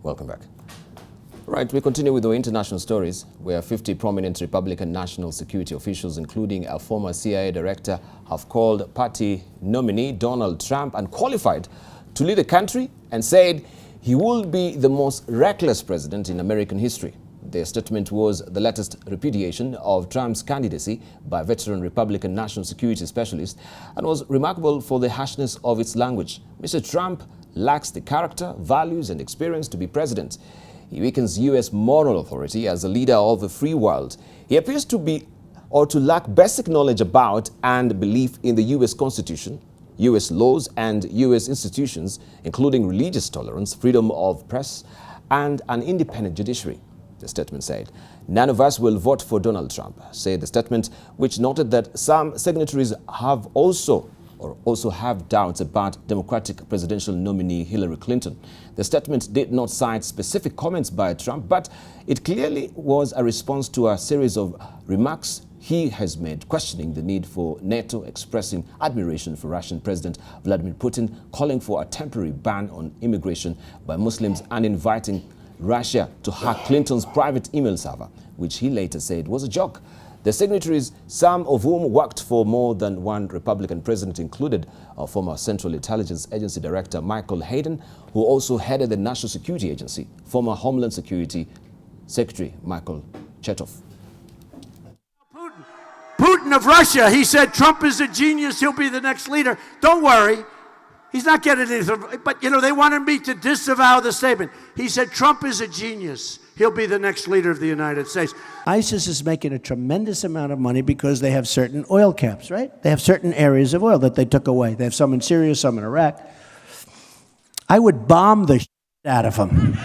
Welcome back. Right, we continue with the international stories, where 50 prominent Republican national security officials, including a former CIA director, have called party nominee Donald Trump unqualified to lead the country and said he will be the most reckless president in American history. Their statement was the latest repudiation of Trump's candidacy by veteran Republican national security specialist and was remarkable for the harshness of its language. Mr. Trump lacks the character, values, and experience to be president. He weakens U.S. moral authority as a leader of the free world. He appears to be or to lack basic knowledge about and belief in the U.S. Constitution, U.S. laws, and U.S. institutions, including religious tolerance, freedom of press, and an independent judiciary, the statement said. None of us will vote for Donald Trump, said the statement, which noted that some signatories have also have doubts about Democratic presidential nominee Hillary Clinton. The statement did not cite specific comments by Trump, but it clearly was a response to a series of remarks he has made questioning the need for NATO, expressing admiration for Russian President Vladimir Putin, calling for a temporary ban on immigration by Muslims, and inviting Russia to hack Clinton's private email server, which he later said was a joke. The signatories, some of whom worked for more than one Republican president, included former Central Intelligence Agency Director Michael Hayden, who also headed the National Security Agency, former Homeland Security Secretary Michael Chertoff. Putin of Russia, he said Trump is a genius, he'll be the next leader. Don't worry, he's not getting anything. But, you know, they wanted me to disavow the statement. He said Trump is a genius. He'll be the next leader of the United States. ISIS is making a tremendous amount of money because they have certain oil caps, right? They have certain areas of oil that they took away. They have some in Syria, some in Iraq. I would bomb the shit out of them.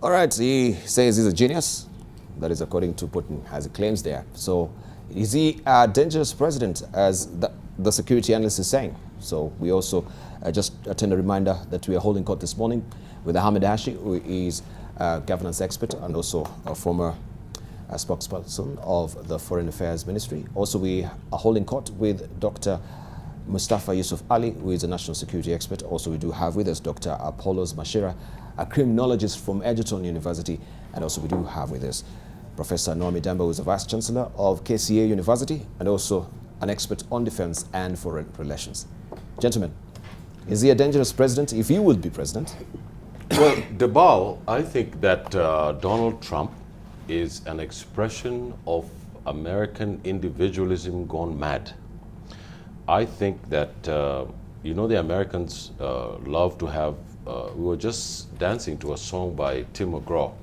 All right, he says he's a genius. That is according to Putin, as he claims there. So is he a dangerous president, as the security analyst is saying? So we also just attend a reminder that we are holding court this morning with Ahmed Hashi, who is a governance expert and also a former spokesperson of the Foreign Affairs Ministry. Also, we are holding court with Dr. Mustafa Yusuf Ali, who is a national security expert. Also, we do have with us Dr. Apollos Mashira, a criminologist from Edgerton University. And also we do have with us Professor Noami Damba, who is a Vice Chancellor of KCA University and also an expert on defense and foreign relations. Gentlemen, is he a dangerous president if he would be president? Well, Debal, I think that Donald Trump is an expression of American individualism gone mad. I think that, you know, the Americans love to have, we were just dancing to a song by Tim McGraw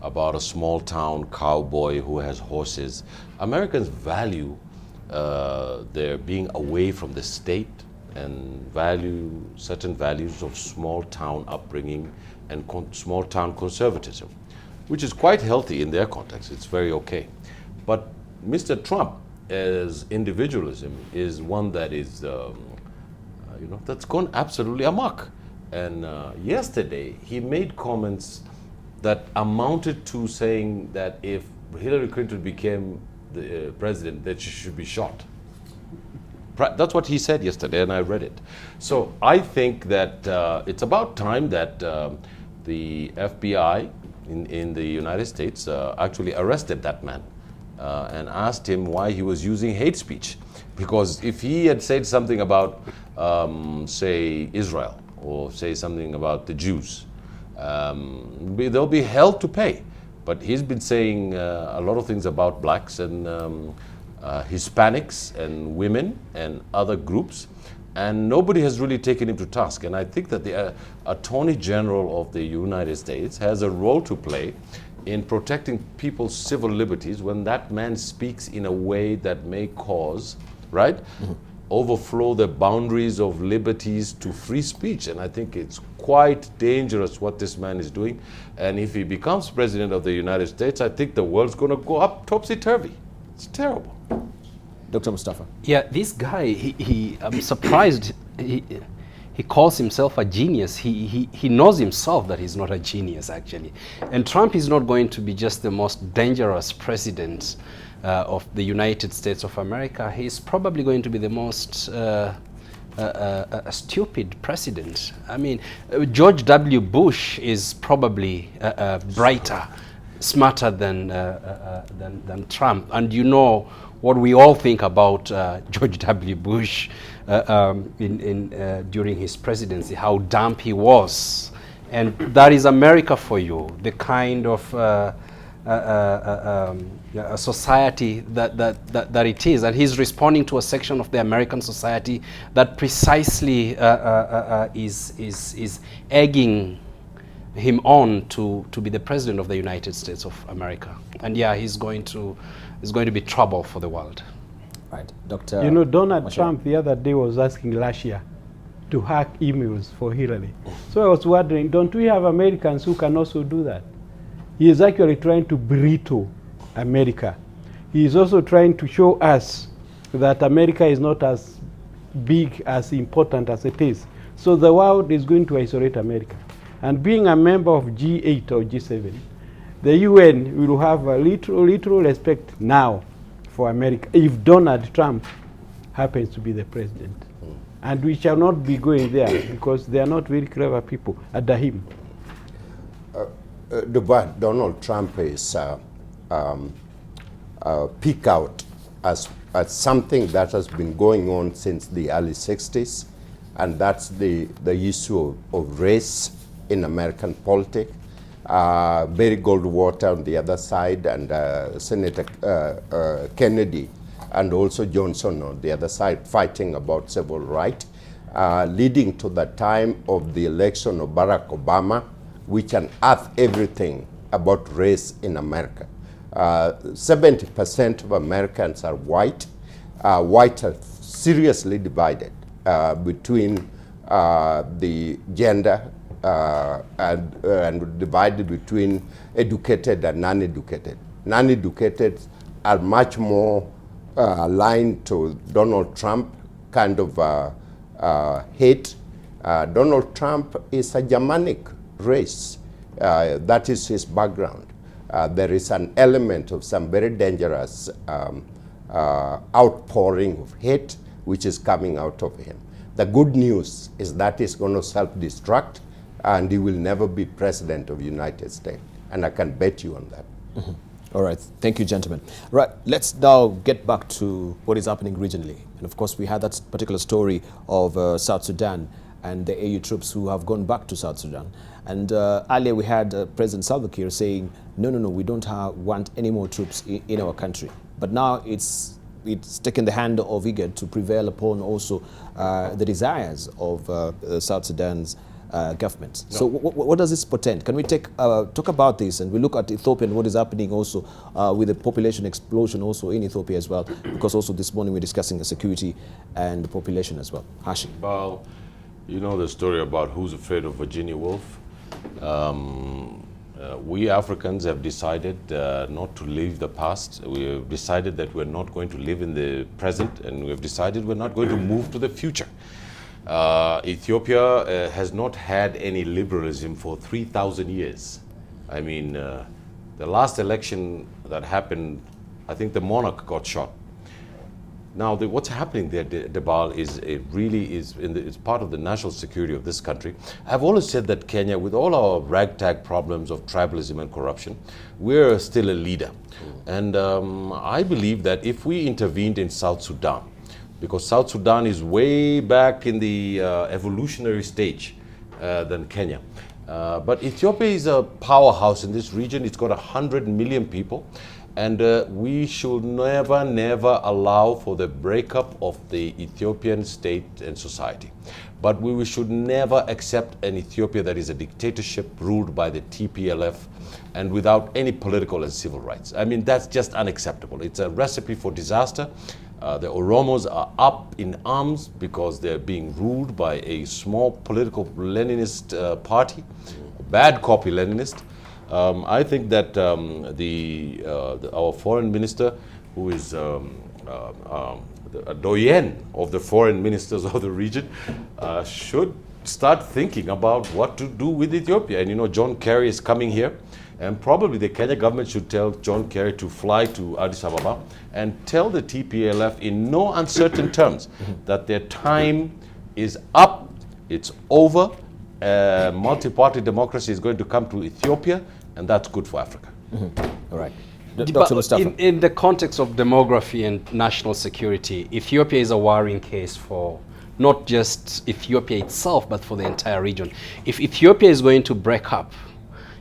about a small town cowboy who has horses. Americans value their being away from the state and value certain values of small town upbringing and small town conservatism, which is quite healthy in their context. It's very okay. But Mr. Trump, as individualism, is one that is, you know, that's gone absolutely amok. And yesterday, he made comments that amounted to saying that if Hillary Clinton became the president, that she should be shot. That's what he said yesterday, and I read it. So I think that it's about time that the FBI in the United States actually arrested that man and asked him why he was using hate speech. Because if he had said something about, say, Israel, or say something about the Jews, they'll be hell to pay. But he's been saying a lot of things about blacks and Hispanics and women and other groups, and nobody has really taken him to task. And I think that the Attorney General of the United States has a role to play in protecting people's civil liberties when that man speaks in a way that may cause, right, overflow the boundaries of liberties to free speech. And I think it's quite dangerous what this man is doing. And if he becomes president of the United States, I think the world's going to go up topsy-turvy. It's terrible. Dr. Mustafa. Yeah, this guy, I'm surprised. He calls himself a genius. He knows himself that he's not a genius, actually. And Trump is not going to be just the most dangerous president of the United States of America. He's probably going to be the most a stupid president. I mean, George W. Bush is probably brighter, smarter than Trump. And you know what we all think about George W. Bush during his presidency, how dumb he was. And that is America for you, the kind of a society that it is. And he's responding to a section of the American society that precisely is egging him on to be the president of the United States of America. And yeah, he's going to be trouble for the world. Right, Dr. You know, Donald Mashel. Trump the other day was asking Russia to hack emails for Hillary. So I was wondering, don't we have Americans who can also do that? He is actually trying to belittle America. He is also trying to show us that America is not as big, as important as it is. So the world is going to isolate America. And being a member of G8 or G7, the UN will have a literal respect now for America if Donald Trump happens to be the president. And we shall not be going there because they are not very clever people under him. Donald Trump is peak out as something that has been going on since the early 60s, and that's the issue of race in American politics. Barry Goldwater on the other side, and Senator Kennedy, and also Johnson on the other side, fighting about civil rights, leading to the time of the election of Barack Obama, which unearthed everything about race in America. 70% of Americans are white. White are seriously divided between the gender and divided between educated and non-educated. Non-educated are much more aligned to Donald Trump kind of hate. Donald Trump is a Germanic race. That is his background. There is an element of some very dangerous outpouring of hate which is coming out of him. The good news is that he's going to self-destruct and he will never be president of the United States. And I can bet you on that. Mm-hmm. All right, thank you, gentlemen. Right, let's now get back to what is happening regionally. And of course, we had that particular story of South Sudan and the AU troops who have gone back to South Sudan. And earlier we had President Salva Kiir saying, no, we don't want any more troops in our country. But now it's taken the hand of IGAD to prevail upon also the desires of South Sudan's government. No. So what does this portend? Can we talk about this, and we look at Ethiopia and what is happening also with the population explosion also in Ethiopia as well, because also this morning we're discussing the security and the population as well. Hashim. Well, you know the story about who's afraid of Virginia Woolf. We Africans have decided not to live the past. We have decided that we're not going to live in the present, and we have decided we're not going to move to the future. Ethiopia has not had any liberalism for 3,000 years. I mean, the last election that happened, I think the monarch got shot. Now, what's happening there, Debal, it's part of the national security of this country. I've always said that Kenya, with all our ragtag problems of tribalism and corruption, we're still a leader. And I believe that if we intervened in South Sudan, because South Sudan is way back in the evolutionary stage than Kenya. But Ethiopia is a powerhouse in this region. It's got 100 million people. And we should never allow for the breakup of the Ethiopian state and society. But we should never accept an Ethiopia that is a dictatorship ruled by the TPLF and without any political and civil rights. I mean, that's just unacceptable. It's a recipe for disaster. The Oromos are up in arms because they're being ruled by a small political Leninist party, bad copy Leninist. I think that our foreign minister, who is a doyen of the foreign ministers of the region, should start thinking about what to do with Ethiopia. And you know, John Kerry is coming here. And probably the Kenya government should tell John Kerry to fly to Addis Ababa and tell the TPLF in no uncertain terms that their time is up, it's over. Multi-party democracy is going to come to Ethiopia, and that's good for Africa. All right. But Dr. Mustafa. in the context of demography and national security, Ethiopia is a worrying case for not just Ethiopia itself, but for the entire region. If Ethiopia is going to break up,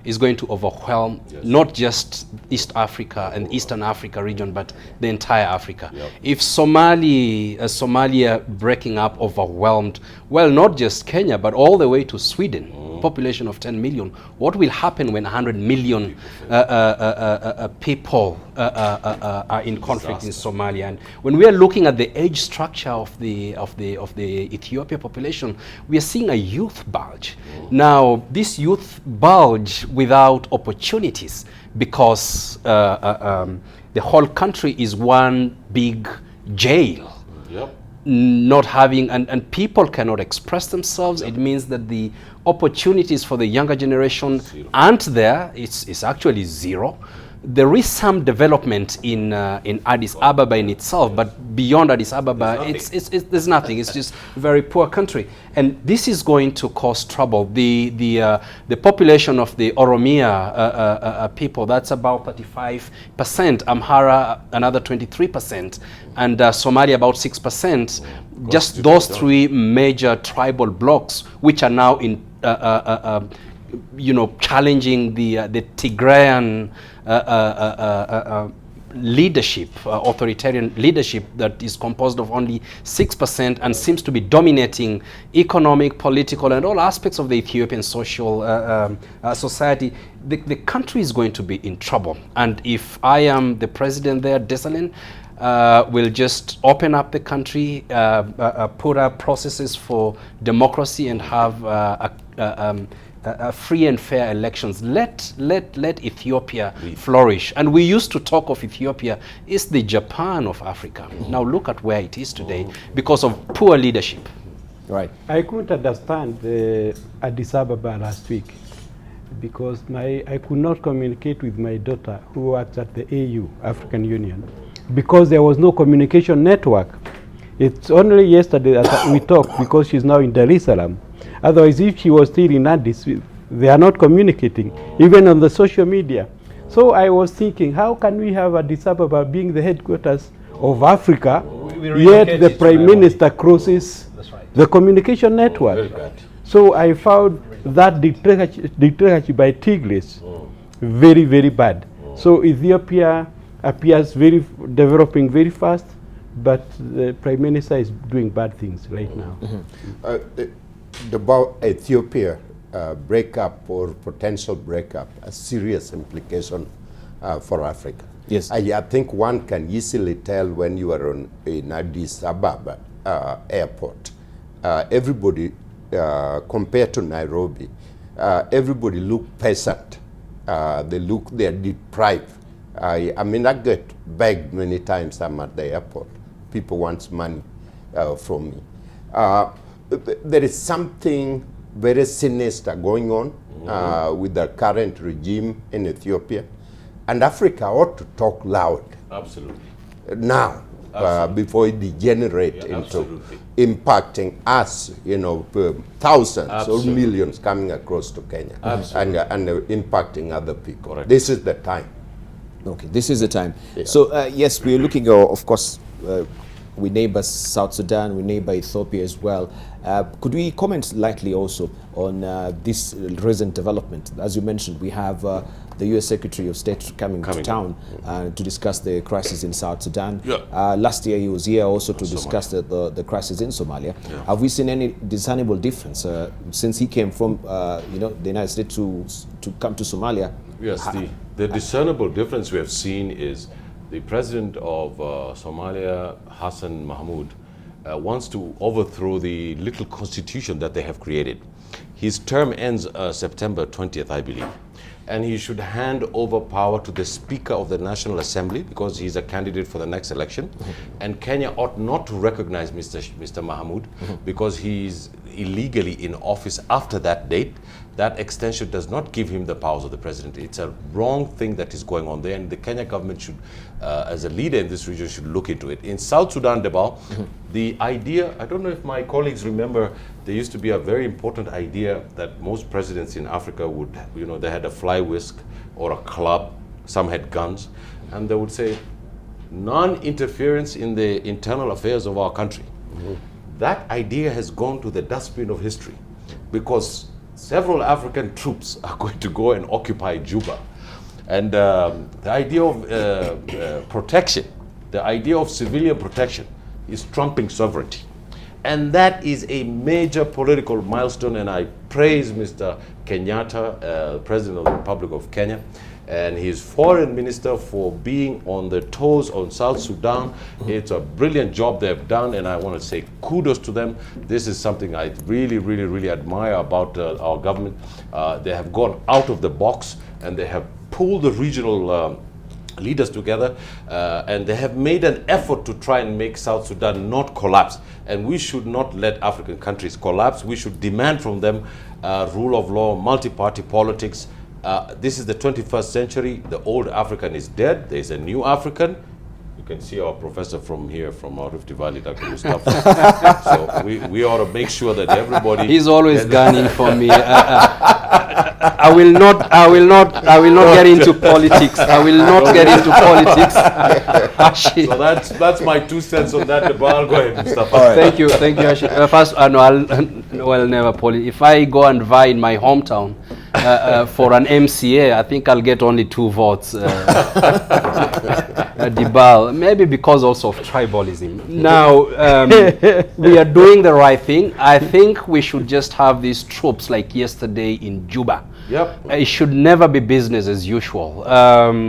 is going to overwhelm not just East Africa and Eastern Africa region, but the entire Africa. Yep. If Somalia breaking up overwhelmed, well, not just Kenya, but all the way to Sweden, population of 10 million, what will happen when 100 million people are in conflict in Somalia? And when we are looking at the age structure of the Ethiopia population, we are seeing a youth bulge. Now, this youth bulge without opportunities, because the whole country is one big jail. Yep. Not having, and people cannot express themselves. It means that the opportunities for the younger generation aren't there. It's actually zero. There is some development in Addis Ababa in itself, but beyond Addis Ababa, there's nothing. It's just a very poor country, and this is going to cause trouble. The population of the Oromia people, that's about 35%. Amhara another 23%, and Somalia about 6%. Just those three major tribal blocks, which are now in challenging the Tigrayan leadership, authoritarian leadership that is composed of only 6% and seems to be dominating economic, political, and all aspects of the Ethiopian social society. The country is going to be in trouble. And if I am the president there, Desalegn, will just open up the country, put up processes for democracy, and have free and fair elections. Let Ethiopia flourish. And we used to talk of Ethiopia as the Japan of Africa. Now look at where it is today because of poor leadership. Right. I couldn't understand Addis Ababa last week because I could not communicate with my daughter who works at the AU, African Union, because there was no communication network. It's only yesterday that we talked because she's now in Dar es Salaam. Otherwise, if she was still in Addis, they are not communicating, even on the social media. So I was thinking, how can we have Addis Ababa being the headquarters of Africa, yet the Prime Minister crosses the communication network? So I found that dictatorship by Tigris very, very bad. So Ethiopia appears developing very fast, but the Prime Minister is doing bad things right now. About Ethiopia breakup or potential breakup, a serious implication for Africa. Yes. I think one can easily tell when you are in Addis Ababa airport. Everybody, compared to Nairobi, everybody look peasant. They are deprived. I mean, I get begged many times I'm at the airport. People want money from me. There is something very sinister going on with the current regime in Ethiopia. And Africa ought to talk loud. Absolutely. Now, before it degenerates into impacting us, thousands or millions coming across to Kenya and impacting other people. Correct. This is the time. Okay, this is the time. Yeah. So, yes, we're looking, of course, we neighbor South Sudan, we neighbor Ethiopia as well. Could we comment slightly also on this recent development? As you mentioned, we have the U.S. Secretary of State coming to town to discuss the crisis in South Sudan. Yeah. Last year he was here also to discuss the crisis in Somalia. Yeah. Have we seen any discernible difference since he came from the United States to come to Somalia? Yes, the discernible difference we have seen is the president of Somalia, Hassan Mahmoud, wants to overthrow the little constitution that they have created. His term ends September 20th, I believe. And he should hand over power to the Speaker of the National Assembly because he's a candidate for the next election. And Kenya ought not to recognize Mr. Mahamudu because he's illegally in office after that date. That extension does not give him the powers of the president. It's a wrong thing that is going on there, and the Kenya government should, as a leader in this region, should look into it. In South Sudan, Debal, the idea, I don't know if my colleagues remember, there used to be a very important idea that most presidents in Africa would, they had a fly whisk or a club, some had guns, and they would say, non-interference in the internal affairs of our country. That idea has gone to the dustbin of history because several African troops are going to go and occupy Juba. And the idea of protection, the idea of civilian protection is trumping sovereignty. And that is a major political milestone, and I praise Mr. Kenyatta, President of the Republic of Kenya, and his foreign minister for being on the toes on South Sudan. It's a brilliant job they've done, and I want to say kudos to them. This is something I really, really, really admire about our government. They have gone out of the box, and they have pulled the regional leaders together, and they have made an effort to try and make South Sudan not collapse. And we should not let African countries collapse. We should demand from them rule of law, multi-party politics. This is the 21st century. The old African is dead. There's a new African. You can see our professor from here, from our Rift Valley, Dr. Mustafa. So we ought to make sure that everybody... He's always gunning for me. I will not get into politics. I will not get into politics. So that's my 2 cents on that. Go ahead, Mustafa. Right. Thank you, Ashi. First, I'll never politics. If I go and vie in my hometown for an MCA, I think I'll get only 2 votes. Dibal, maybe because also of tribalism. Now, we are doing the right thing. I think we should just have these troops like yesterday in Juba. Yep. It should never be business as usual.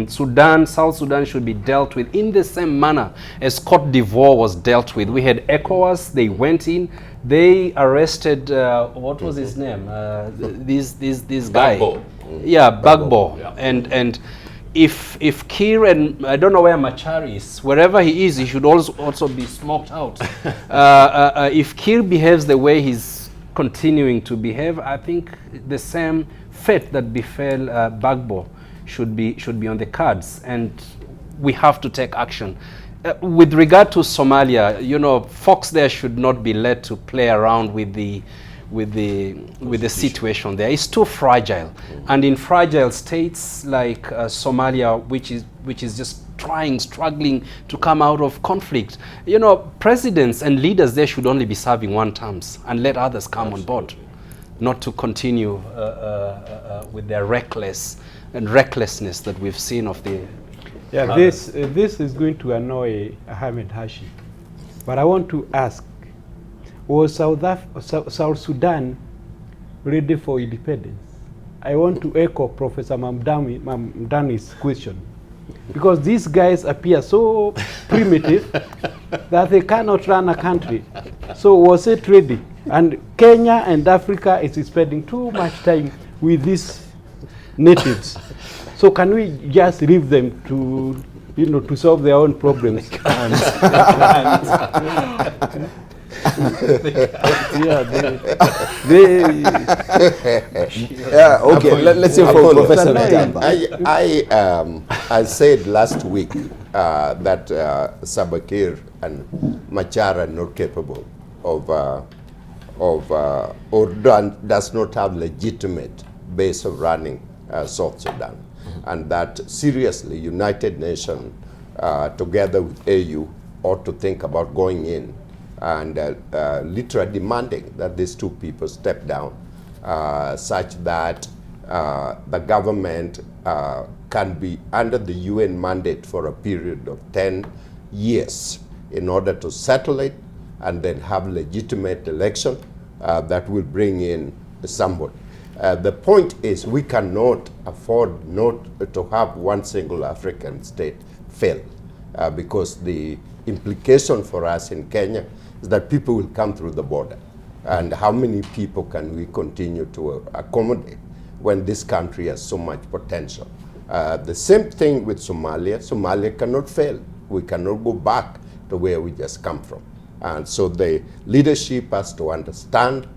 South Sudan should be dealt with in the same manner as Cote d'Ivoire was dealt with. We had ECOWAS, they went in, they arrested, what was his name? This guy. Bagbo. Yeah, Bagbo. Yeah. And if Kir, and I don't know where Machar is, wherever he is, he should also be smoked out. If Kir behaves the way he's continuing to behave, I think the same fate that befell Bagbo should be on the cards, and we have to take action. With regard to Somalia, folks there should not be led to play around with the situation there. It's too fragile, and in fragile states like Somalia, which is just struggling to come out of conflict, presidents and leaders there should only be serving 1 terms and let others come on board, not to continue with their recklessness that we've seen of the. Yeah, this is going to annoy Ahmed Hashi, but I want to ask: was South Sudan ready for independence? I want to echo Professor Mamdani's question, because these guys appear so primitive that they cannot run a country. So was it ready? And Kenya and Africa is spending too much time with these natives. So can we just leave them to, to solve their own problems? Okay, let's hear from Professor Mutamba. I said last week that Salva Kiir and Machar are not capable of or does not have legitimate base of running South Sudan. And that seriously United Nations together with AU ought to think about going in and literally demanding that these 2 people step down such that the government can be under the UN mandate for a period of 10 years in order to settle it and then have legitimate election that will bring in somebody. The point is we cannot afford not to have one single African state fail because the implication for us in Kenya is that people will come through the border. And how many people can we continue to accommodate when this country has so much potential? The same thing with Somalia. Somalia cannot fail. We cannot go back to where we just come from. And so the leadership has to understand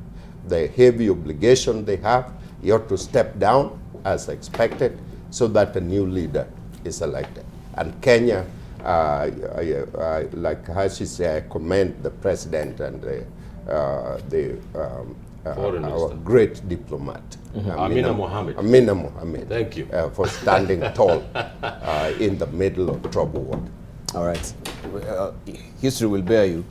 the heavy obligation they have. You have to step down as expected so that a new leader is elected. And Kenya, like Hashi said, I commend the president and our great diplomat, Amina Mohammed. Amina Mohammed. Thank you. For standing tall in the middle of troubled water. All right. History will bear you.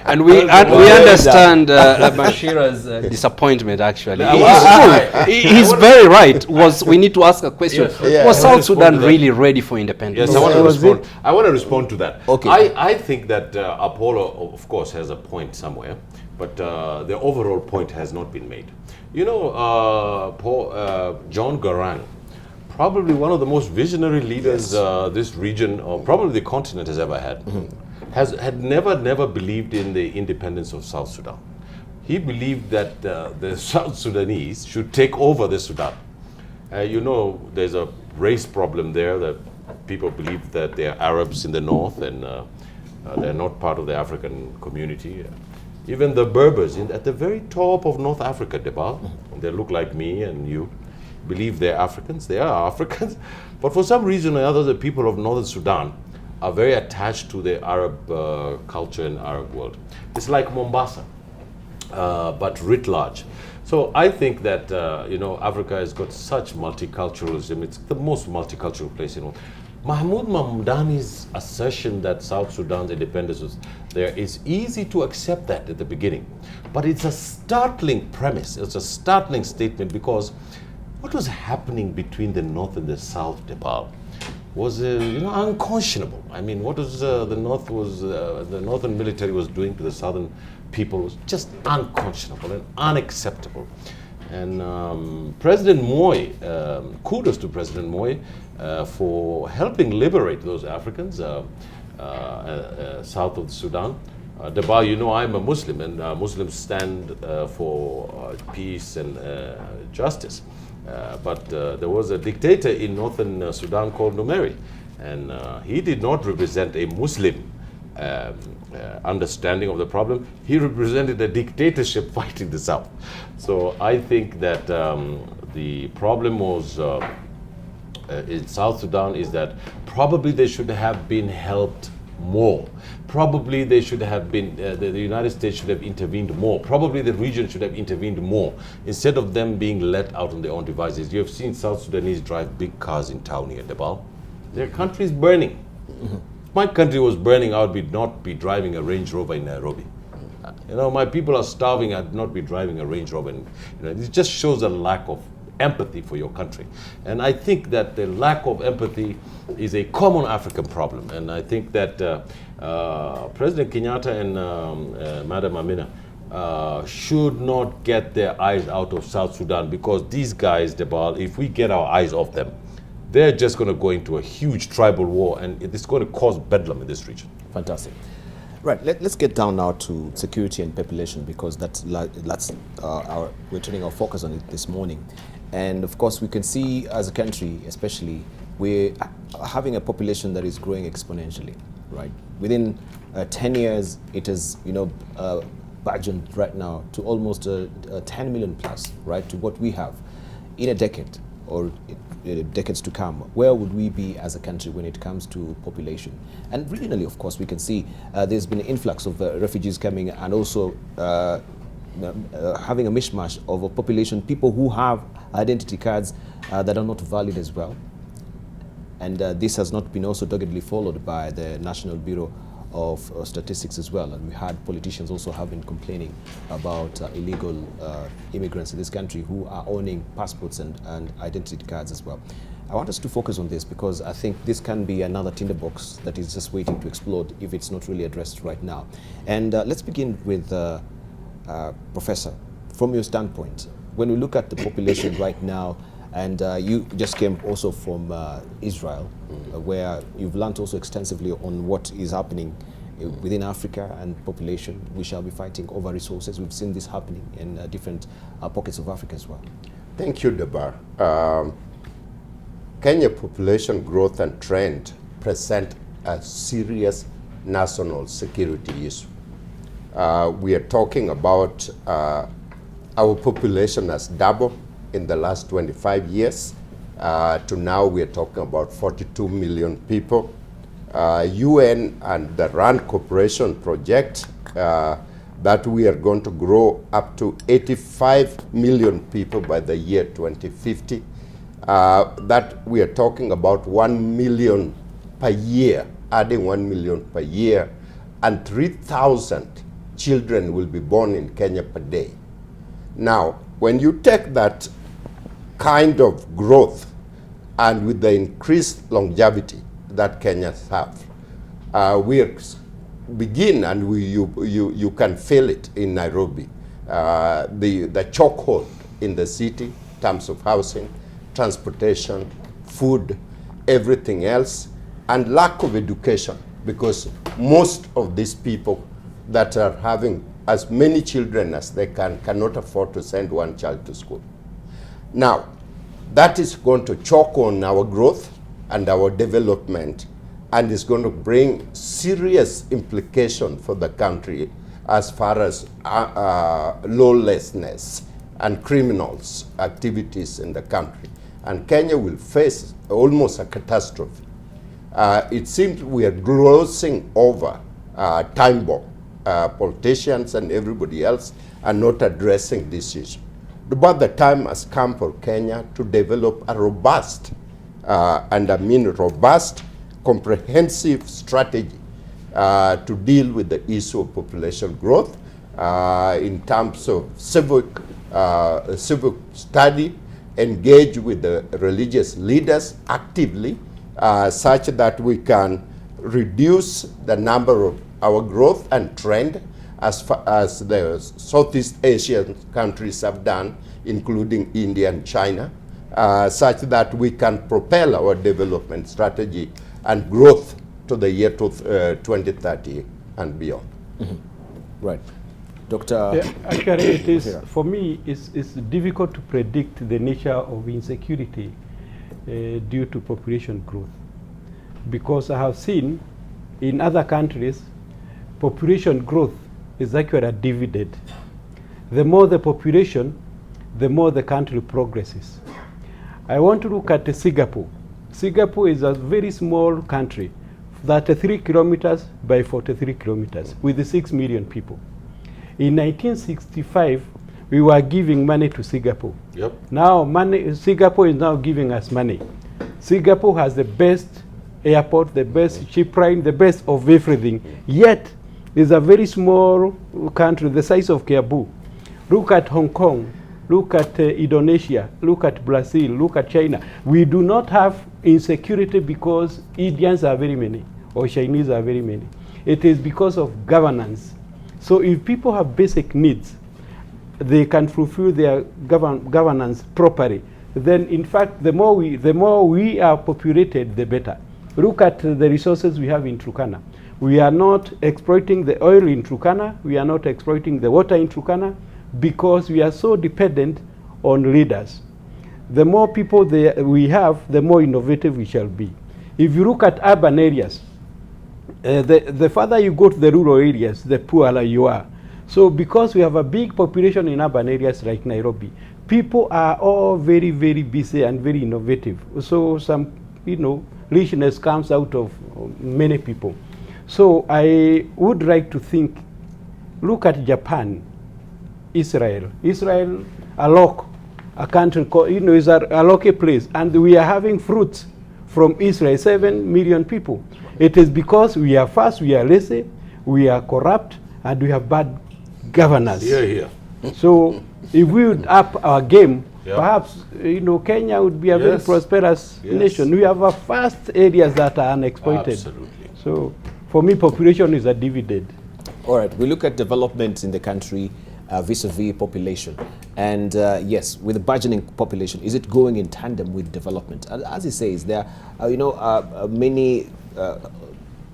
And we understand Bashira's disappointment, actually. It's true. He's very right. We need to ask a question. Yes. Yeah. Was South Sudan really ready for independence? Yes, I want to respond to that. Okay. I think that Apollo, of course, has a point somewhere, but the overall point has not been made. You know, John Garang, probably one of the most visionary leaders this region, or probably the continent, has ever had, had never believed in the independence of South Sudan. He believed that the South Sudanese should take over the Sudan. You know, there's a race problem there, that people believe that they're Arabs in the north and they're not part of the African community. Even the Berbers at the very top of North Africa, Debal, they look like me and you, believe they're Africans. They are Africans. But for some reason or other, the people of Northern Sudan are very attached to the Arab culture and Arab world. It's like Mombasa, but writ large. So I think that, you know, Africa has got such multiculturalism. It's the most multicultural place in the world. Mahmoud Mamdani's assertion that South Sudan's independence was there is easy to accept that at the beginning. But it's a startling premise. It's a startling statement, because what was happening between the North and the South, Debal, was you know, unconscionable. I mean, what was the Northern military was doing to the Southern people was just unconscionable and unacceptable. And President Moi, kudos to President Moi for helping liberate those Africans south of Sudan. Debal, you know, I'm a Muslim, and Muslims stand for peace and justice. But there was a dictator in northern Sudan called Numeri, and he did not represent a Muslim understanding of the problem. He represented a dictatorship fighting the South. So I think that the problem was in South Sudan is that probably they should have been helped more. Probably they should have been, the United States should have intervened more. Probably the region should have intervened more, instead of them being let out on their own devices. You have seen South Sudanese drive big cars in town here, Debal. Their country is burning. If my country was burning, I would not be driving a Range Rover in Nairobi. You know, my people are starving, I'd not be driving a Range Rover. You know, it just shows a lack of empathy for your country. And I think that the lack of empathy is a common African problem. And I think that President Kenyatta and Madam Amina should not get their eyes out of South Sudan, because these guys, Debal, if we get our eyes off them, they're just going to go into a huge tribal war, and it's going to cause bedlam in this region. Fantastic. Right, let's get down now to security and population, because we're turning our focus on it this morning. And of course, we can see as a country, especially, we're having a population that is growing exponentially, right? Within 10 years, it is, you know, burgeoned right now to almost 10 million plus, right, to what we have in a decade or decades to come. Where would we be as a country when it comes to population? And regionally, of course, we can see there's been an influx of refugees coming, and also having a mishmash of a population, people who have identity cards that are not valid as well. And this has not been also doggedly followed by the National Bureau of Statistics as well. And we had politicians also have been complaining about illegal immigrants in this country who are owning passports and identity cards as well. I want us to focus on this, because I think this can be another tinderbox that is just waiting to explode if it's not really addressed right now. And let's begin with Professor, from your standpoint, when we look at the population right now, and you just came also from Israel, where you've learned also extensively on what is happening within Africa and population, we shall be fighting over resources. We've seen this happening in different pockets of Africa as well. Thank you, Debar. Kenya population growth and trend present a serious national security issue. We are talking about our population has doubled in the last 25 years. To now we are talking about 42 million people. UN and the RAND Corporation project that we are going to grow up to 85 million people by the year 2050. That we are talking about 1 million per year, adding 1 million per year, and 3,000 children will be born in Kenya per day. Now, when you take that kind of growth and with the increased longevity that Kenyans have, we begin, and you can feel it in Nairobi, the chokehold in the city in terms of housing, transportation, food, everything else, and lack of education, because most of these people that are having as many children as they cannot afford to send one child to school. Now, that is going to choke on our growth and our development, and is going to bring serious implication for the country as far as lawlessness and criminals activities in the country. And Kenya will face almost a catastrophe. It seems we are glossing over time bomb. Politicians and everybody else are not addressing this issue. But the time has come for Kenya to develop a robust, and I mean robust, comprehensive strategy to deal with the issue of population growth in terms of civic study, engage with the religious leaders actively, such that we can reduce the number of our growth and trend as far as the Southeast Asian countries have done, including India and China, such that we can propel our development strategy and growth to the year 2030 and beyond. Mm-hmm. Right. Dr. Yeah, actually, it is, for me, it's difficult to predict the nature of insecurity due to population growth. Because I have seen in other countries, population growth is actually a dividend. The more the population, the more the country progresses. I want to look at Singapore. Singapore is a very small country, 33 kilometers by 43 kilometers, with 6 million people. In 1965, we were giving money to Singapore. Yep. Now Singapore is now giving us money. Singapore has the best airport, the best shipyard, the best of everything. Yet, it's a very small country, the size of Kiambu. Look at Hong Kong, look at Indonesia, look at Brazil, look at China. We do not have insecurity because Indians are very many or Chinese are very many. It is because of governance. So if people have basic needs, they can fulfill their governance properly. Then, in fact, the more we are populated, the better. Look at the resources we have in Turkana. We are not exploiting the oil in Turkana. We are not exploiting the water in Turkana because we are so dependent on leaders. The more people we have, the more innovative we shall be. If you look at urban areas, the further you go to the rural areas, the poorer you are. So because we have a big population in urban areas like Nairobi, people are all very, very busy and very innovative. So some, richness comes out of many people. So I would like to think, look at Japan, Israel. Israel, a country called, is a local place, and we are having fruits from Israel, 7 million people. It is because we are fast, we are lazy, we are corrupt, and we have bad governance. Yeah. So if we would up our game, perhaps Kenya would be a very prosperous nation. We have vast areas that are unexploited. Absolutely. So for me, population is a dividend. All right, we look at development in the country vis-a-vis population. And yes, with the burgeoning population, is it going in tandem with development? As he says, there are many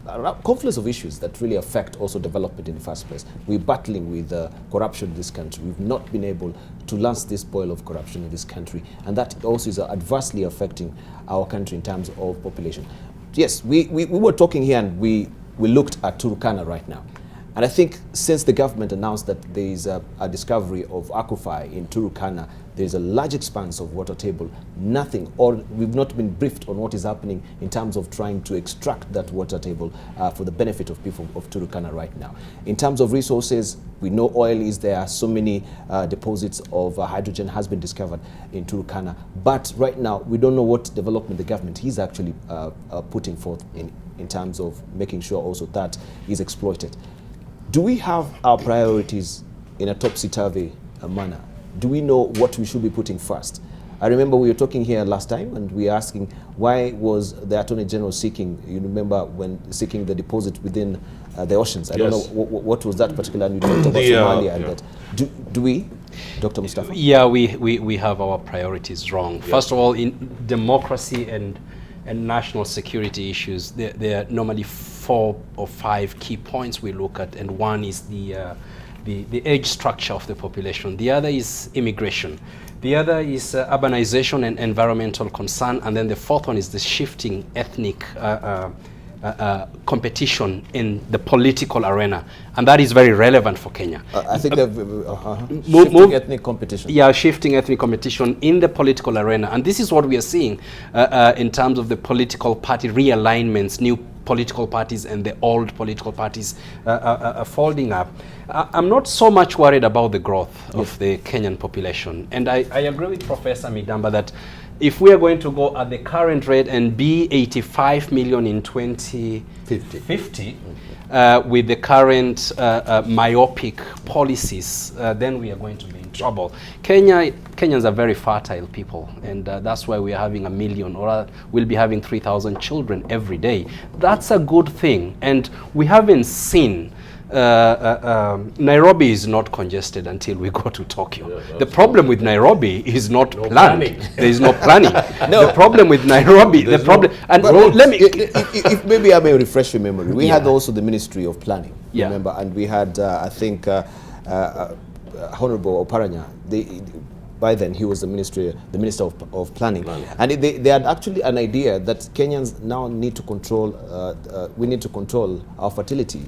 a confluence of issues that really affect also development in the first place. We're battling with corruption in this country. We've not been able to lance this boil of corruption in this country, and that also is adversely affecting our country in terms of population. Yes, we were talking here and we looked at Turkana right now. And I think since the government announced that there is a discovery of aquifer in Turkana, there is a large expanse of water table, nothing, or we've not been briefed on what is happening in terms of trying to extract that water table for the benefit of people of Turkana right now. In terms of resources, we know oil is there, so many deposits of hydrogen has been discovered in Turkana, but right now we don't know what development the government is actually putting forth in terms of making sure also that is exploited. Do we have our priorities in a topsy-turvy manner? Do we know what we should be putting first? I remember we were talking here last time and we were asking why was the Attorney General seeking, you remember when seeking the deposit within the oceans? I don't know what was that particular, and you talked about Somalia and that. Do we, Dr. Mustafa? Yeah, we have our priorities wrong. Yeah. First of all, in democracy and national security issues, there are normally 4 or 5 key points we look at, and one is the age structure of the population. The other is immigration. The other is urbanization and environmental concern, and then the fourth one is the shifting ethnic competition in the political arena, and that is very relevant for Kenya. I think shifting ethnic competition. Yeah, shifting ethnic competition in the political arena, and this is what we are seeing in terms of the political party realignments, new political parties and the old political parties folding up. I'm not so much worried about the growth of the Kenyan population, and I agree with Professor Midamba that if we are going to go at the current rate and be 85 million in 2050, with the current myopic policies, then we are going to be in trouble. Kenyans are very fertile people, and that's why we are having 1 million, or we'll be having 3,000 children every day. That's a good thing, and we haven't seen Nairobi is not congested until we go to Tokyo. Yeah, the problem with Nairobi is not planned. There is no planning. No. The problem with Nairobi, let me, if maybe I may refresh your memory. We had also the Ministry of Planning, remember, and we had, I think, Honorable Oparanya. By then, he was the Minister of Planning. And they had actually an idea that Kenyans now need to control, we need to control our fertility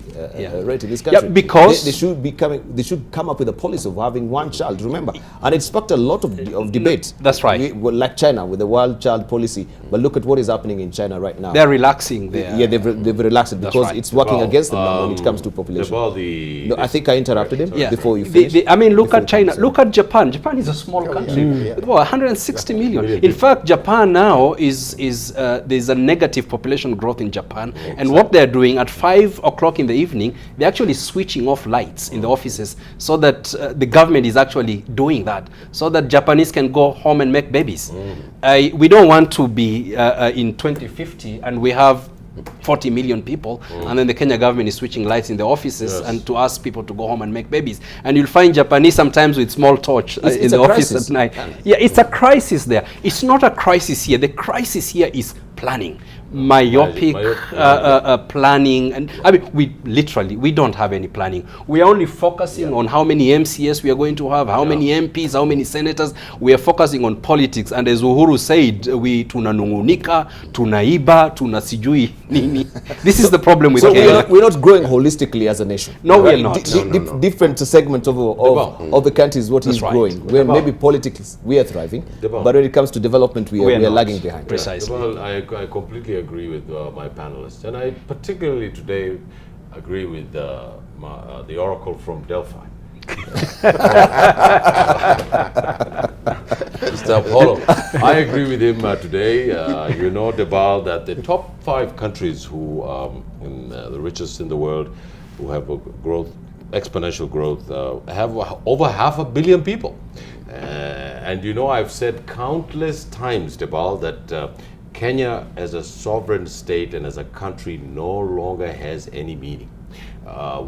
rate in this country. Yeah, because they should come up with a policy of having 1 child, remember? And it sparked a lot of debate. That's right. Like China with the one child policy, but look at what is happening in China right now. They're relaxing there. Yeah, they've relaxed it because it's working against them now when it comes to population. No, I think I interrupted him before you finished. I mean, look at China. Look at Japan. Japan is a small country. Well, 160 million. In fact, Japan now is there's a negative population growth in Japan, and what they're doing at 5 o'clock in the evening, they're actually switching off lights in the offices so that the government is actually doing that, so that Japanese can go home and make babies. We don't want to be in 2050 and we have 40 million people, and then the Kenya government is switching lights in the offices and to ask people to go home and make babies. And you'll find Japanese sometimes with small torch in the office at night. Yeah, it's a crisis there. It's not a crisis here. The crisis here is planning. Myopic planning, and I mean, we don't have any planning. We are only focusing on how many MCS we are going to have, how many MPs, how many senators. We are focusing on politics, and as Uhuru said, we tunanungunika, tunaiba, tunasijui nini. This is the problem with Kenya. We're not growing holistically as a nation. No, we're not. Different segments of the country is what is growing. Where maybe politics we are thriving, but when it comes to development, we are lagging behind. Precisely. Well, I completely agree with my panelists, and I particularly today agree with the oracle from Delphi. Mr. Apollo, I agree with him today. You know, Debal, that the top 5 countries who the richest in the world, who have a exponential growth, have over 500 million people. And you know, I've said countless times, Debal, that Kenya as a sovereign state and as a country no longer has any meaning.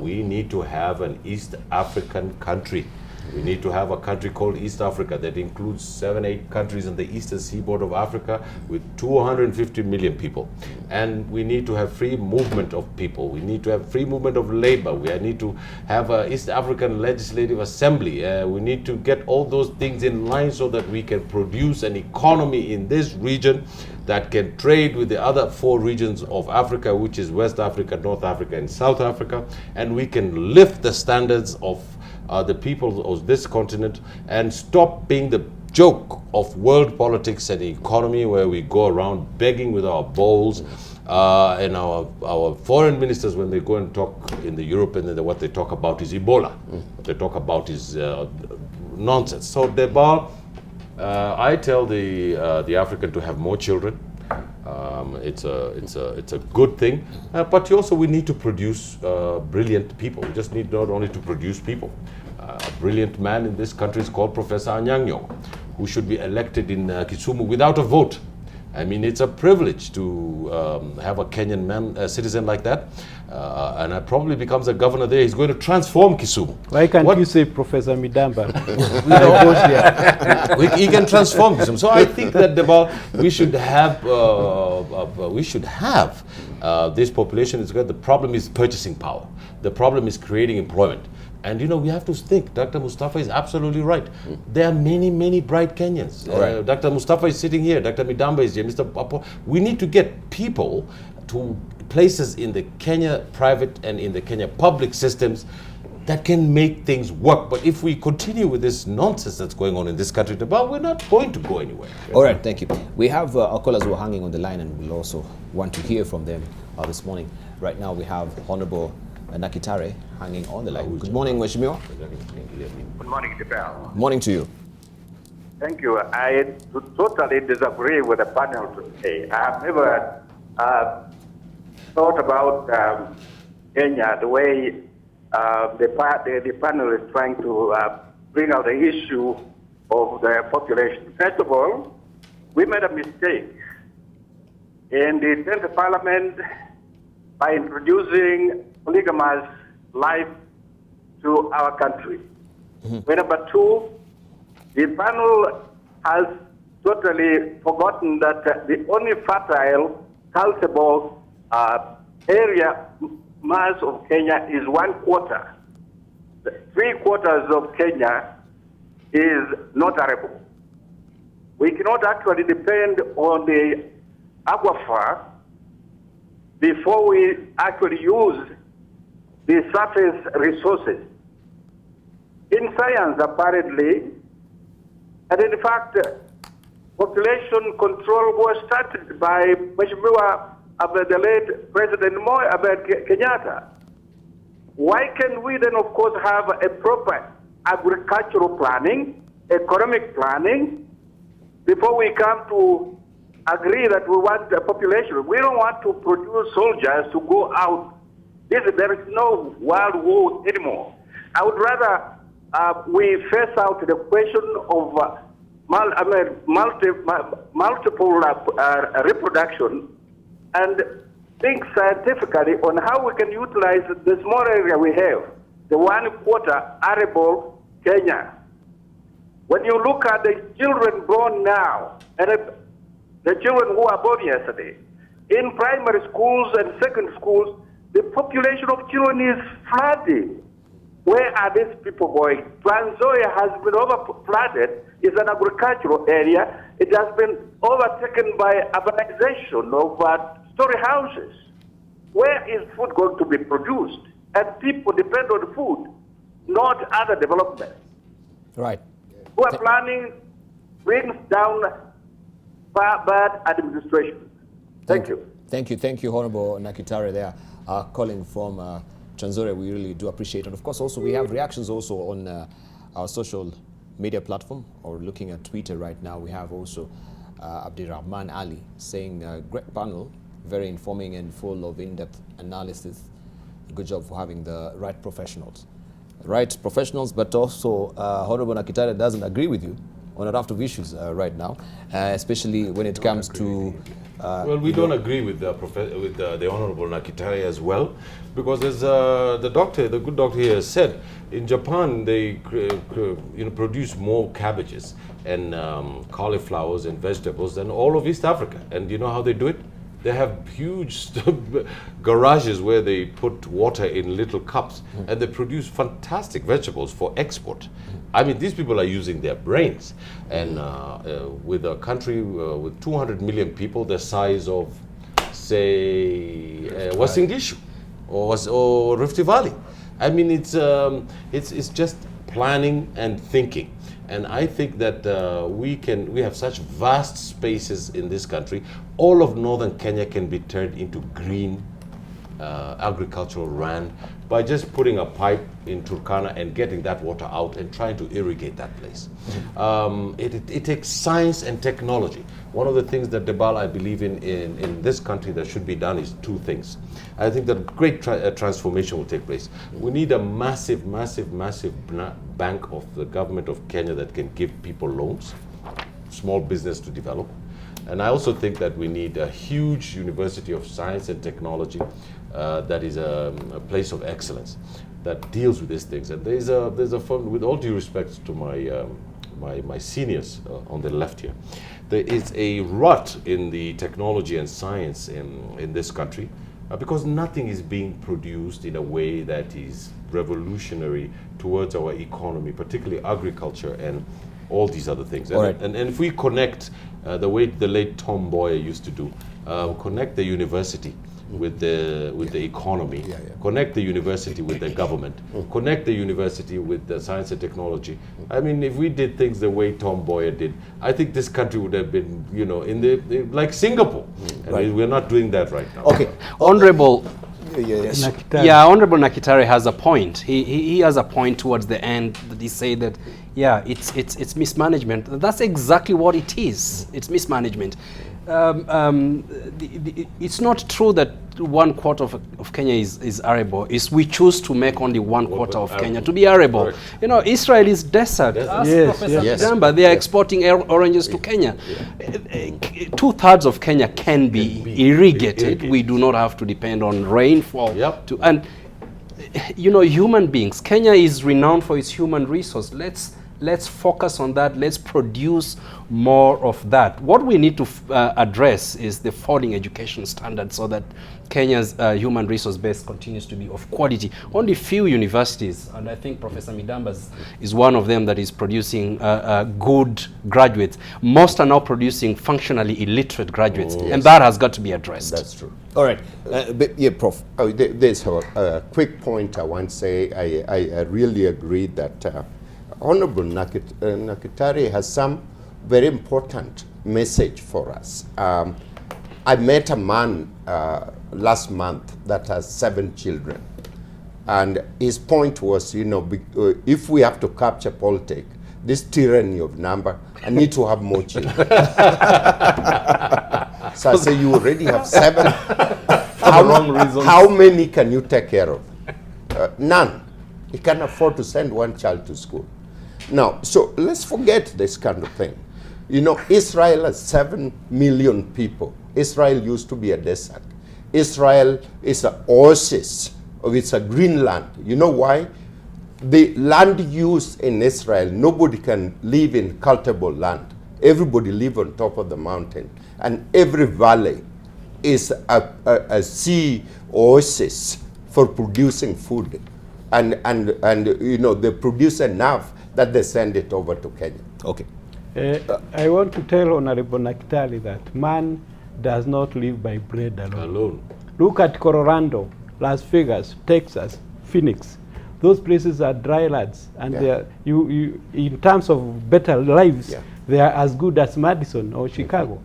We need to have an East African country We need to have a country called East Africa that includes 7, 8 countries on the eastern seaboard of Africa with 250 million people. And we need to have free movement of people. We need to have free movement of labor. We need to have an East African Legislative Assembly. We need to get all those things in line so that we can produce an economy in this region that can trade with the other 4 regions of Africa, which is West Africa, North Africa, and South Africa. And we can lift the standards of the people of this continent and stop being the joke of world politics and economy, where we go around begging with our bowls. And our foreign ministers, when they go and talk in the Europe, and then what they talk about is Ebola. What they talk about is nonsense. So Debal, I tell the African to have more children. It's a good thing, but also we need to produce brilliant people. We just need not only to produce people. A brilliant man in this country is called Professor Anyang' Nyong'o, who should be elected in Kisumu without a vote. I mean, it's a privilege to have a Kenyan man, citizen like that, and it probably becomes a governor there. He's going to transform Kisumu. Why can't you say Professor Midamba? He can transform Kisumu. So I think that we should have this population. The problem is purchasing power. The problem is creating employment. And we have to think, Dr. Mustafa is absolutely right. There are many, many bright Kenyans. Dr. Mustafa is sitting here, Dr. Midamba is here, Mr. Papo. We need to get people to places in the Kenya private and in the Kenya public systems that can make things work. But if we continue with this nonsense that's going on in this country, we're not going to go anywhere. All right, thank you. We have our callers who are hanging on the line, and we'll also want to hear from them this morning. Right now we have Honorable Nakitare hanging on the line. Good morning, Mheshimiwa. Good morning, Debel. Morning to you. Thank you. I totally disagree with the panel today. I have never thought about Kenya the way the panel is trying to bring out the issue of the population. First of all, we made a mistake in the 10th Parliament by introducing polygamous life to our country. Number 2, the panel has totally forgotten that the only fertile, cultivable area mass of Kenya is 1/4. 3/4 of Kenya is not arable. We cannot actually depend on the aquifer before we actually use the surface resources. In science, apparently, and in fact, population control was started by the late President Kenyatta. Why can we then, of course, have a proper agricultural planning, economic planning, before we come to agree that we want a population? We don't want to produce soldiers to go out. There is no world war anymore. I would rather we face out the question of multiple reproduction and think scientifically on how we can utilize the small area we have, the 1/4 arable Kenya. When you look at the children born now and the children who are born yesterday, in primary schools and secondary schools, the population of children is flooding. Where are these people going? Trans Nzoia has been over-flooded. It's an agricultural area. It has been overtaken by urbanization of story houses. Where is food going to be produced? And people depend on food, not other developments. Right. Who are planning brings down bad administration. Thank you. Thank you, Honorable Nakitare there, calling from Trans Nzoia. We really do appreciate it. And of course, also we have reactions also on our social media platform, or looking at Twitter right now. We have also Abdirahman Ali saying, great panel, very informing and full of in-depth analysis. Good job for having the right professionals. Right professionals, but also Honorable Nakitare doesn't agree with you on a raft of issues right now, especially when it comes to... well, we don't agree with the Honorable Nakitari as well, because as the good doctor here has said, in Japan they produce more cabbages and cauliflowers and vegetables than all of East Africa. And you know how they do it? They have huge garages where they put water in little cups, and they produce fantastic vegetables for export. I mean, these people are using their brains. And with a country with 200 million people, the size of, say, Western Gishu or Rift Valley. I mean, it's just planning and thinking. And I think that we have such vast spaces in this country. All of northern Kenya can be turned into green agricultural land by just putting a pipe in Turkana and getting that water out and trying to irrigate that place. It takes science and technology. One of the things that Debal, I believe in this country that should be done is two things. I think that great transformation will take place. We need a massive bank of the government of Kenya that can give people loans, small business to develop. And I also think that we need a huge university of science and technology that is a place of excellence that deals with these things. And there's a firm, with all due respect to my seniors on the left here, there is a rut in the technology and science in this country because nothing is being produced in a way that is revolutionary towards our economy, particularly agriculture and all these other things. And if we connect the way the late Tom Boyer used to do, connect the university with the economy, connect the university with the government, connect the university with the science and technology. I mean, if we did things the way Tom Boyer did, I think this country would have been, like Singapore. And we're not doing that right now. Okay, Honorable. Yes. Honorable Nakitari has a point. He has a point towards the end that he said that, it's mismanagement. That's exactly what it is. It's mismanagement. It's not true that 1/4 of Kenya is arable. We choose to make only 1/4 of Kenya to be arable. Correct. You know, Israel is desert. Ask Professor Migamba. They are exporting oranges to Kenya. 2/3 of Kenya can be irrigated. We do not have to depend on rainfall. And human beings. Kenya is renowned for its human resource. Let's focus on that. Let's produce more of that. What we need to address is the falling education standards so that Kenya's human resource base continues to be of quality. Only few universities, and I think Professor Midamba's is one of them that is producing good graduates. Most are now producing functionally illiterate graduates, and that has got to be addressed. That's true. All right. Prof. There's a quick point I want to say. I really agree that Honorable Nakitari has some very important message for us. I met a man last month that has 7 children. And his point was, if we have to capture politics, this tyranny of number, I need to have more children. So I say, you already have 7. How many can you take care of? None. You can't afford to send one child to school. Now, so let's forget this kind of thing. Israel has 7 million people. Israel used to be a desert. Israel is an oasis, or it's a green land. You know why? The land use in Israel, nobody can live in cultivable land. Everybody live on top of the mountain. And every valley is a sea oasis for producing food. And they produce enough that they send it over to Kenya. Okay. I want to tell Honorable Nakitari that man does not live by bread alone. Look at Colorado, Las Vegas, Texas, Phoenix. Those places are dry lands, and they are, in terms of better lives, they are as good as Madison or Chicago.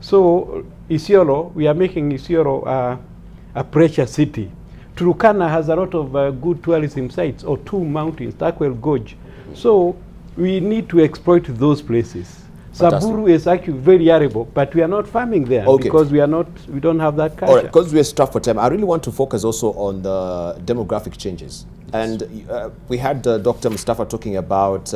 So Isiolo, we are making Isiolo a pressure city. Turkana has a lot of good tourism sites, or 2 mountains, Takwel Gorge. So we need to exploit those places. Saburu is actually very arable, but we are not farming there because we don't have that culture. All right, because we are strapped for time, I really want to focus also on the demographic changes. And we had Dr. Mustafa talking about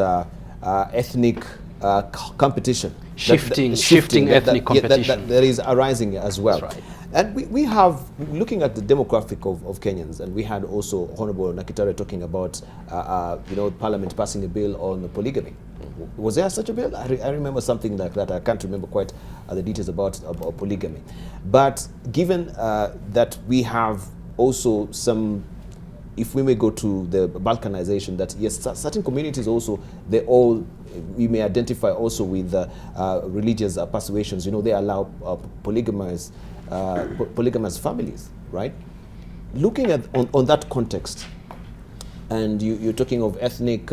ethnic competition. Shifting ethnic competition. That is arising as well. That's right. And we have, looking at the demographic of Kenyans, and we had also Honorable Nakitare talking about, Parliament passing a bill on polygamy. Was there such a bill? I remember something like that. I can't remember quite the details about polygamy. But given that we have also some, if we may go to the balkanization, that yes, certain communities also, we may identify also with religious persuasions. They allow polygamous families, right? Looking at on that context, and you're talking of ethnic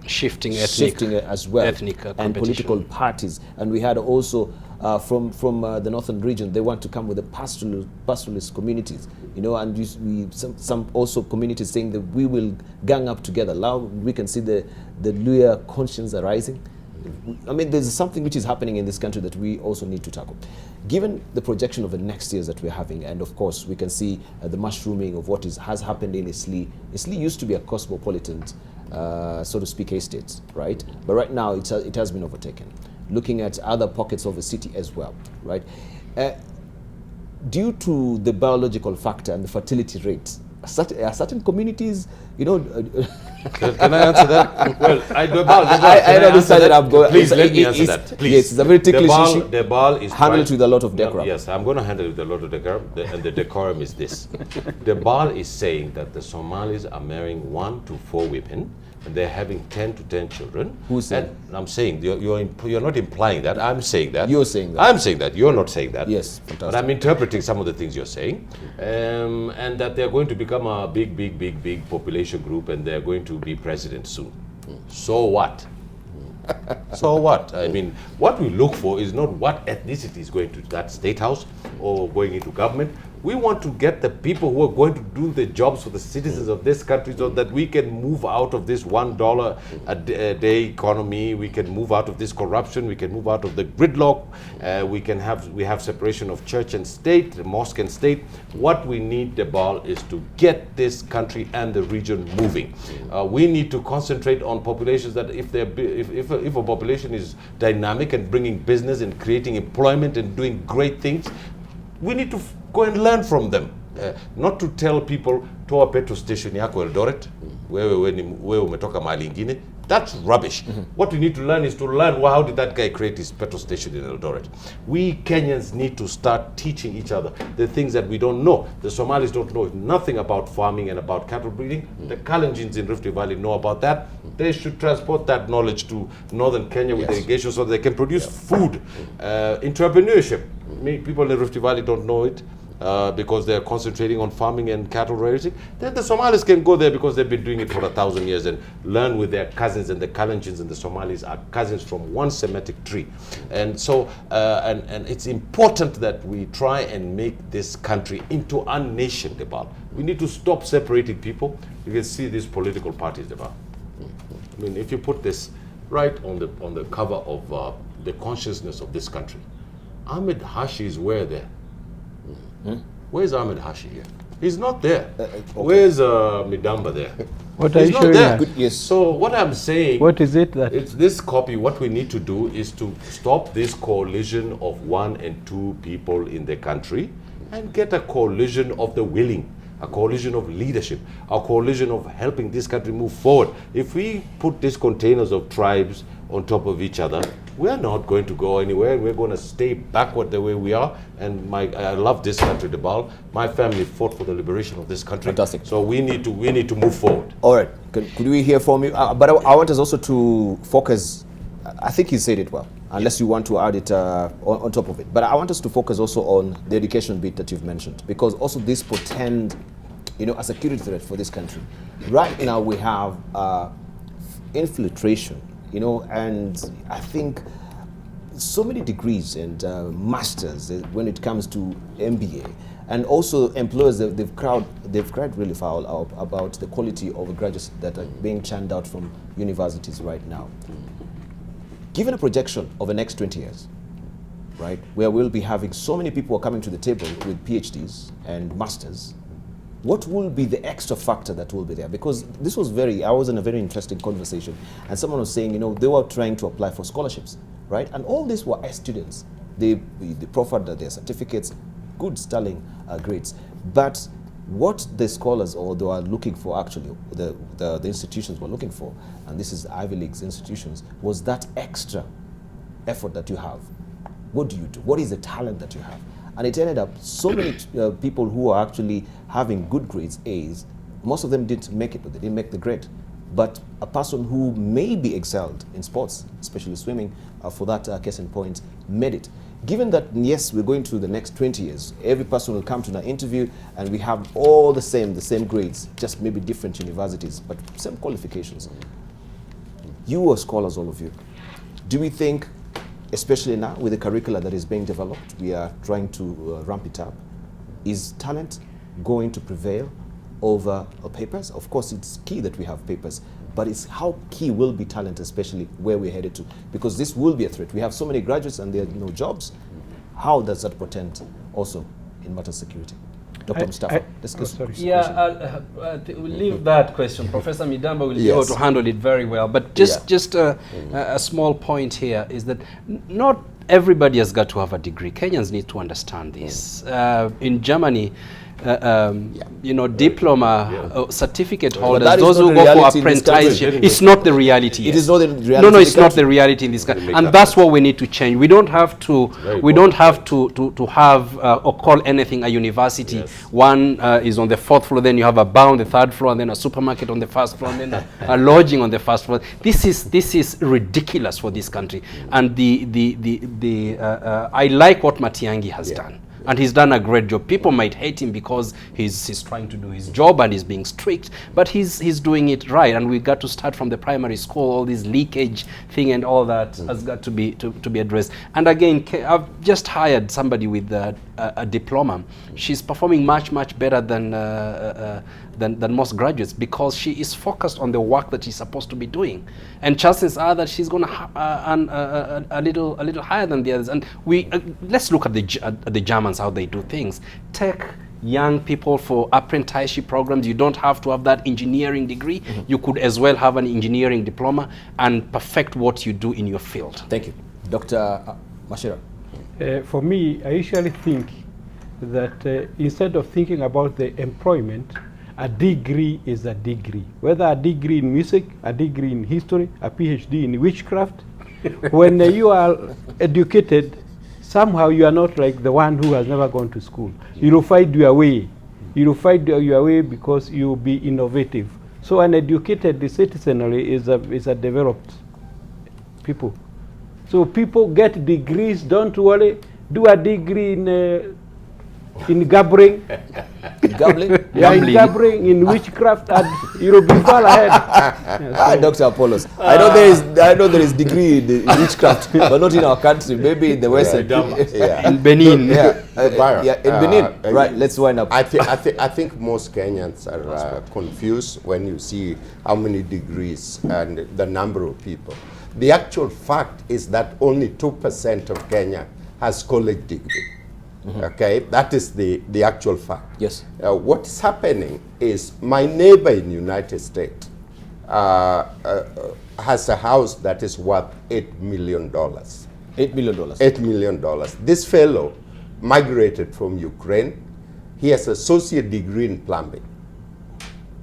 shifting as well, and political parties, and we had also from the northern region, they want to come with the pastoralist communities, and some also communities saying that we will gang up together. Now we can see the Luya conscience arising. I mean, there's something which is happening in this country that we also need to tackle. Given the projection of the next years that we're having, and of course we can see the mushrooming of what has happened in Isli. Isli used to be a cosmopolitan, so to speak, estate, right? But right now it has been overtaken. Looking at other pockets of the city as well, right? Due to the biological factor and the fertility rate, certain communities, Can I answer that? Well, I don't decide that I'm going. Please let me answer that. Please. Yes, it's a very ticklish issue. The ball is handle it with a lot of decorum. Yes, I'm going to handle it with a lot of decorum, and the decorum is this: the ball is saying that the Somalis are marrying 1 to 4 women, and they're having 10 to 10 children. Who said? And I'm saying you're not implying that. I'm saying that. You're saying that. I'm saying that. You're not saying that. Yes, fantastic. But I'm interpreting some of the things you're saying, and that they're going to become a big population group, and they're going to be president soon. So what? So what? I mean, what we look for is not what ethnicity is going to that state house or going into government. We want to get the people who are going to do the jobs for the citizens of this country, so that we can move out of this $1 a day economy. We can move out of this corruption. We can move out of the gridlock. We have separation of church and state, mosque and state. What we need, the ball, is to get this country and the region moving. We need to concentrate on populations that if a population is dynamic and bringing business and creating employment and doing great things, we need to go and learn from them. Not to tell people, toa petrol station yako Eldoret, wewe umetoka mahali ingine. That's rubbish. What we need to learn is to learn, how did that guy create his petrol station in Eldoret? We Kenyans need to start teaching each other the things that we don't know. The Somalis don't know nothing about farming and about cattle breeding. The Kalenjins in Rift Valley know about that. They should transport that knowledge to northern Kenya with irrigation, so they can produce food. Entrepreneurship. People in Rift Valley don't know it. Because they're concentrating on farming and cattle raising. Then the Somalis can go there because they've been doing it for 1,000 years and learn with their cousins. And the Kalenjins and the Somalis are cousins from one Semitic tree. And so, and it's important that we try and make this country into a nation, Debal. We need to stop separating people. You can see these political parties, Debal. I mean, if you put this right on the cover of the consciousness of this country, Ahmed Hashi is where there. Where's Ahmed Hashi here? He's not there. Okay. Where's Midamba there? What are you showing us? Yes. So what I'm saying, what is it that? It's this copy. What we need to do is to stop this coalition of 1 and 2 people in the country and get a coalition of the willing, a coalition of leadership, a coalition of helping this country move forward. If we put these containers of tribes on top of each other, we're not going to go anywhere. We're going to stay backward the way we are. And I love this country, Debal. My family fought for the liberation of this country. Fantastic. So we need to move forward. All right. Could we hear from you? But I want us also to focus. I think you said it well, unless you want to add it on top of it. But I want us to focus also on the education bit that you've mentioned, because also this portend, a security threat for this country. Right now we have infiltration. And I think so many degrees and masters when it comes to MBA, and also employers, they've cried really foul about the quality of the graduates that are being churned out from universities right now. Given a projection of the next 20 years, right, where we'll be having so many people coming to the table with PhDs and masters, What will be the extra factor that will be there? Because this was I was in a very interesting conversation, and someone was saying, they were trying to apply for scholarships, right? And all these were students. They proffered their certificates, good sterling grades. But what the scholars they were looking for, actually, the institutions were looking for, and this is Ivy League's institutions, was that extra effort that you have. What do you do? What is the talent that you have? And it ended up so many people who are actually having good grades, A's, most of them didn't make it, but they didn't make the grade. But a person who maybe excelled in sports, especially swimming, for that case in point, made it. Given that, yes, we're going to the next 20 years, every person will come to an interview and we have all the same grades, just maybe different universities, but same qualifications. You are scholars, all of you. Do we think, especially now with the curricula that is being developed, we are trying to ramp it up, is talent going to prevail over papers? Of course, it's key that we have papers, but it's how key will be talent, especially where we're headed to, because this will be a threat. We have so many graduates and there are no jobs. How does that portend also in matters of security? Dr. Mustafa, discuss. Yeah, we'll leave that question. Professor Midamba will be able to handle it very well. But just a small point here is that not everybody has got to have a degree. Kenyans need to understand this. In Germany, diploma certificate holders, those who go for apprenticeship, it's not the reality. It is not the reality. No, it's not the reality in this country, and that's what we need to change. We don't have to. We don't have to have or call anything a university. One is on the 4th floor, then you have a bar on the 3rd floor, and then a supermarket on the 1st floor, and then a lodging on the 1st floor. This is ridiculous for this country. And I like what Matiang'i has done. And he's done a great job. People might hate him because he's trying to do his job and he's being strict, but he's doing it right. And we got to start from the primary school. All this leakage thing and all that has got to be addressed. And again, I've just hired somebody with a diploma. She's performing much better than most graduates because she is focused on the work that she's supposed to be doing. And chances are that she's going to earn a little higher than the others. And let's look at the Germans, how they do things. Take young people for apprenticeship programs. You don't have to have that engineering degree. You could as well have an engineering diploma and perfect what you do in your field. Thank you. Dr. Mashira. For me, I usually think that instead of thinking about the employment, a degree is a degree. Whether a degree in music, a degree in history, a PhD in witchcraft, when you are educated, somehow you are not like the one who has never gone to school. You will find your way. You will find your way because you will be innovative. So an educated citizenry is a developed people. So people get degrees, don't worry. Do a degree in gabbling. Gambling? Yeah, in gabbling, in witchcraft, and you'll be far ahead. Dr. Apollos. I know there is degree in witchcraft, but not in our country. Maybe in the Western. In Benin. In Benin. Right. Let's wind up. I think most Kenyans are confused when you see how many degrees and the number of people. The actual fact is that only 2% of Kenya has college degree. Okay, that is the actual fact. Yes. What is happening is my neighbor in the United States has a house that is worth $8 million. $8 million. $8 million. This fellow migrated from Ukraine. He has an associate degree in plumbing.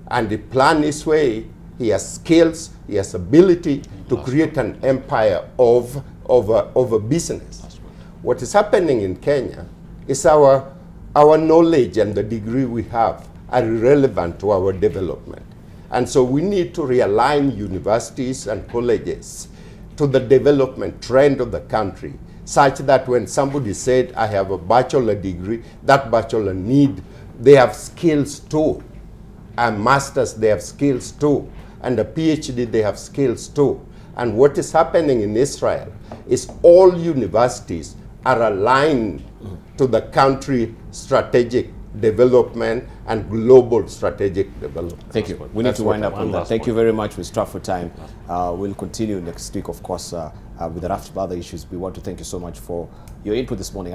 And he planned his way. He has skills. He has ability to create an empire of a business. What is happening in Kenya is our knowledge and the degree we have are irrelevant to our development. And so we need to realign universities and colleges to the development trend of the country, such that when somebody said, I have a bachelor degree, that bachelor they have skills too. And masters, they have skills too. And a PhD, they have skills too. And what is happening in Israel is all universities are aligned to the country strategic development and global strategic development. Thank you. We need to wind up on that. Thank you very much. We're strapped for time. We'll continue next week, of course, with a raft of other issues. We want to thank you so much for your input this morning.